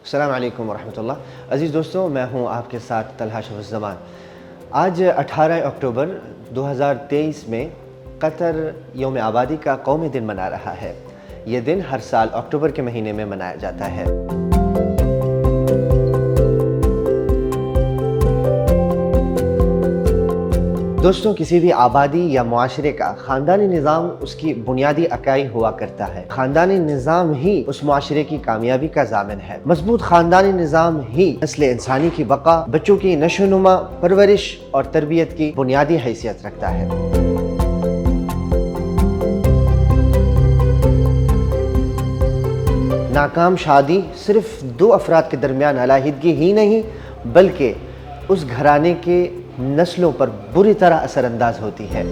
السلام علیکم ورحمۃ اللہ۔ عزیز دوستوں، میں ہوں آپ کے ساتھ طلحہ شمس الزمان۔ آج 18 اکتوبر 2023 میں قطر یوم آبادی کا قومی دن منا رہا ہے۔ یہ دن ہر سال اکتوبر کے مہینے میں منایا جاتا ہے۔ دوستوں، کسی بھی آبادی یا معاشرے کا خاندانی نظام اس کی بنیادی اکائی ہوا کرتا ہے۔ خاندانی نظام ہی اس معاشرے کی کامیابی کا ضامن ہے۔ مضبوط خاندانی نظام ہی نسل انسانی کی بقا، بچوں کی نشو و نما، پرورش اور تربیت کی بنیادی حیثیت رکھتا ہے۔ ناکام شادی صرف دو افراد کے درمیان علیحدگی ہی نہیں بلکہ اس گھرانے کے نسلوں پر بری طرح اثر انداز ہوتی ہے۔